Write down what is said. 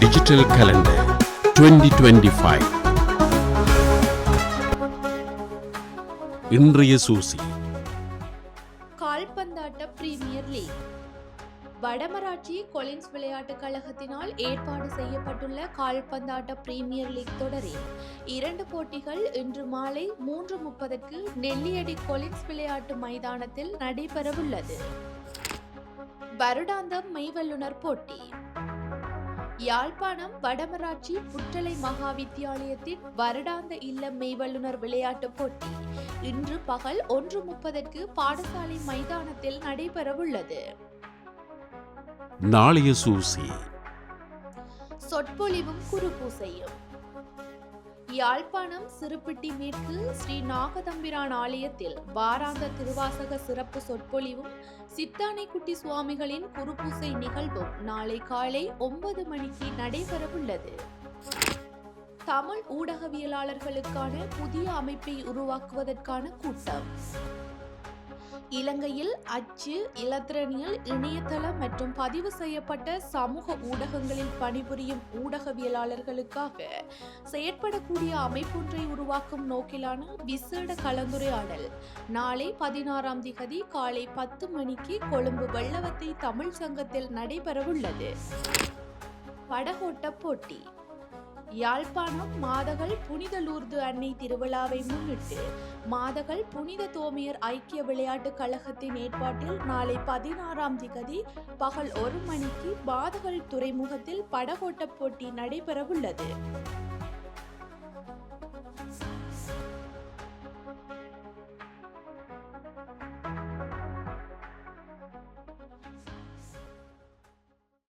Digital calendar 2025. இன்றைய சூசி. கால்பந்தாட்ட premier league. Vadamarachchi Collins விளையாட்டுக் கழகத்தினால் ஏற்பாடு செய்யப்பட்டுள்ள கால்பந்தாட்ட பிரீமியர் லீக் தொடரில் 2 போட்டிகள் இன்று மாலை 3:30 நெல்லியடி கொலின்ஸ் விளையாட்டு மைதானத்தில் நடைபெறவுள்ளது. வருடாந்தம் மெய்வல்லுனர் போட்டி. யாழ்ப்பாணம் வடமராட்சி புற்றலை மகா வித்தியாலயத்தின் வருடாந்த இல்ல மெய்வல்லுனர் விளையாட்டுப் போட்டி இன்று பகல் 1:30 பாடசாலை மைதானத்தில் நடைபெறவுள்ளது. நாளைய சூசி. சொற்பொழிவும் குருபூசையும். யாழ்ப்பாணம் சிறுப்பிட்டி மேற்கு ஸ்ரீ நாகதம்பிரான் ஆலயத்தில் வாராந்த திருவாசக சிறப்பு சொற்பொழிவும் சித்தானைக்குட்டி சுவாமிகளின் குருபூசை நிகழ்வும் நாளை காலை 9 மணிக்கு நடைபெறவுள்ளது. தமிழ் ஊடகவியலாளர்களுக்கான புதிய அமைப்பை உருவாக்குவதற்கான கூட்டம். இலங்கையில் அச்சு, இலத்திரனியல், இணையதளம் மற்றும் பதிவு செய்யப்பட்ட சமூக ஊடகங்களில் பணிபுரியும் ஊடகவியலாளர்களுக்காக செயற்படக்கூடிய அமைப்பொன்றை உருவாக்கும் நோக்கிலான விசேட கலந்துரையாடல் நாளை 16ஆம் திகதி காலை 10 மணிக்கு கொழும்பு வெள்ளவத்தை தமிழ் சங்கத்தில் நடைபெறவுள்ளது. படகோட்ட போட்டி. யாழ்ப்பாணம் மாதகள் புனித லூர்து அன்னை திருவிழாவை முன்னிட்டு மாதகள் புனித தோமையர் ஐக்கிய விளையாட்டுக் கழகத்தின் ஏற்பாட்டில் நாளை 16ஆம் திகதி பகல் 1 மணிக்கு மாதகள் துறைமுகத்தில் படகோட்ட போட்டி நடைபெறவுள்ளது.